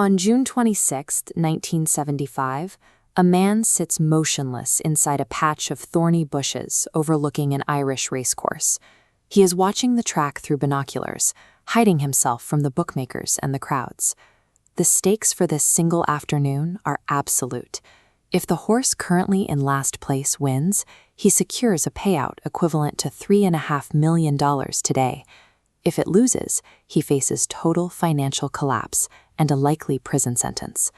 On June 26, 1975, a man sits motionless inside a patch of thorny bushes overlooking an Irish racecourse. He is watching the track through binoculars, hiding himself from the bookmakers and the crowds. The stakes for this single afternoon are absolute. If the horse currently in last place wins, he secures a payout equivalent to $3.5 million today. If it loses, he faces total financial collapse and a likely prison sentence.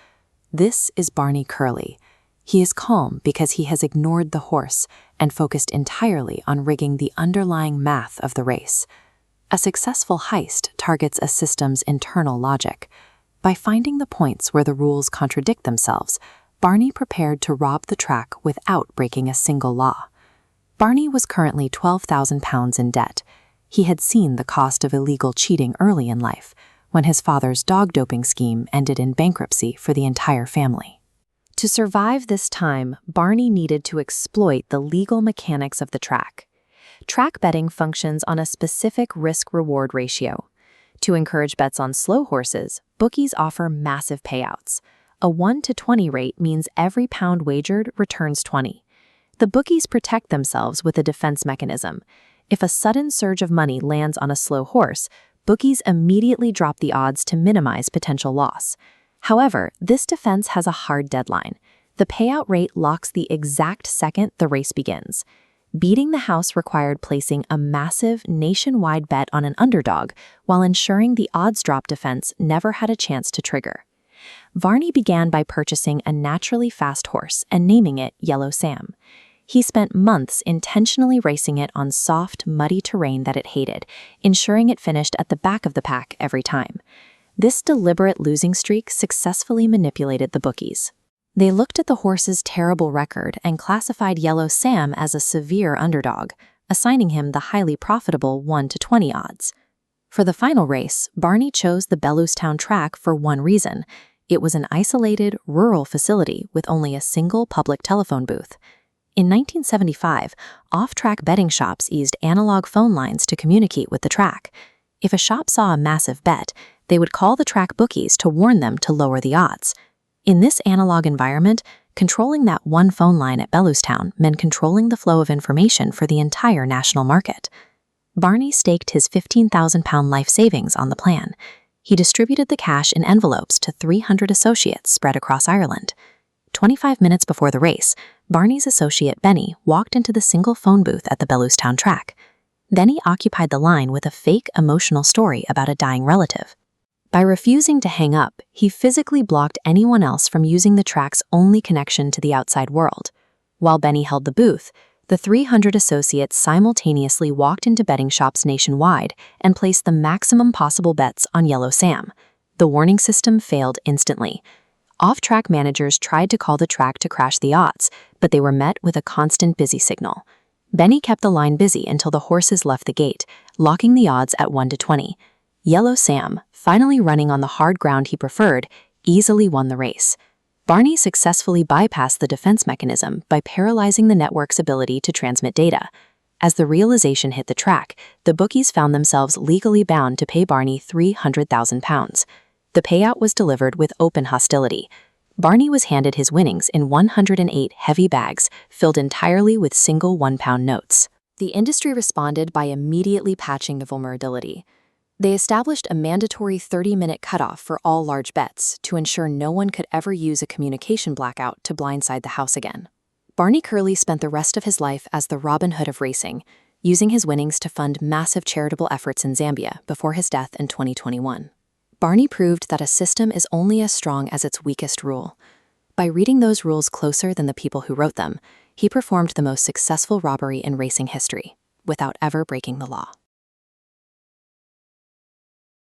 This is Barney Curley. He is calm because he has ignored the horse and focused entirely on rigging the underlying math of the race. A successful heist targets a system's internal logic. By finding the points where the rules contradict themselves, Barney prepared to rob the track without breaking a single law. Barney was currently £12,000 in debt. He had seen the cost of illegal cheating early in life, when his father's dog doping scheme ended in bankruptcy for the entire family. To survive this time, Barney needed to exploit the legal mechanics of the track. Track betting functions on a specific risk-reward ratio. To encourage bets on slow horses, bookies offer massive payouts. A 1-to-20 rate means every pound wagered returns 20. The bookies protect themselves with a defense mechanism. If a sudden surge of money lands on a slow horse, bookies immediately drop the odds to minimize potential loss. However, this defense has a hard deadline. The payout rate locks the exact second the race begins. Beating the house required placing a massive nationwide bet on an underdog while ensuring the odds drop defense never had a chance to trigger. Barney began by purchasing a naturally fast horse and naming it Yellow Sam. He spent months intentionally racing it on soft, muddy terrain that it hated, ensuring it finished at the back of the pack every time. This deliberate losing streak successfully manipulated the bookies. They looked at the horse's terrible record and classified Yellow Sam as a severe underdog, assigning him the highly profitable 1-to-20 odds. For the final race, Barney chose the Bellewstown track for one reason. It was an isolated, rural facility with only a single public telephone booth. In 1975, off-track betting shops used analog phone lines to communicate with the track. If a shop saw a massive bet, they would call the track bookies to warn them to lower the odds. In this analog environment, controlling that one phone line at Bellewstown meant controlling the flow of information for the entire national market. Barney staked his £15,000 life savings on the plan. He distributed the cash in envelopes to 300 associates spread across Ireland. 25 minutes before the race, Barney's associate Benny walked into the single phone booth at the Bellewstown track. Then he occupied the line with a fake emotional story about a dying relative. By refusing to hang up, he physically blocked anyone else from using the track's only connection to the outside world. While Benny held the booth, the 300 associates simultaneously walked into betting shops nationwide and placed the maximum possible bets on Yellow Sam. The warning system failed instantly. Off-track managers tried to call the track to crash the odds, but they were met with a constant busy signal. Benny kept the line busy until the horses left the gate, locking the odds at 1-to-20. Yellow Sam, finally running on the hard ground he preferred, easily won the race. Barney successfully bypassed the defense mechanism by paralyzing the network's ability to transmit data. As the realization hit the track, the bookies found themselves legally bound to pay Barney £300,000. The payout was delivered with open hostility. Barney was handed his winnings in 108 heavy bags filled entirely with single £1 notes. The industry responded by immediately patching the vulnerability. They established a mandatory 30-minute cutoff for all large bets to ensure no one could ever use a communication blackout to blindside the house again. Barney Curley spent the rest of his life as the Robin Hood of racing, using his winnings to fund massive charitable efforts in Zambia before his death in 2021. Barney proved that a system is only as strong as its weakest rule. By reading those rules closer than the people who wrote them, he performed the most successful robbery in racing history, without ever breaking the law.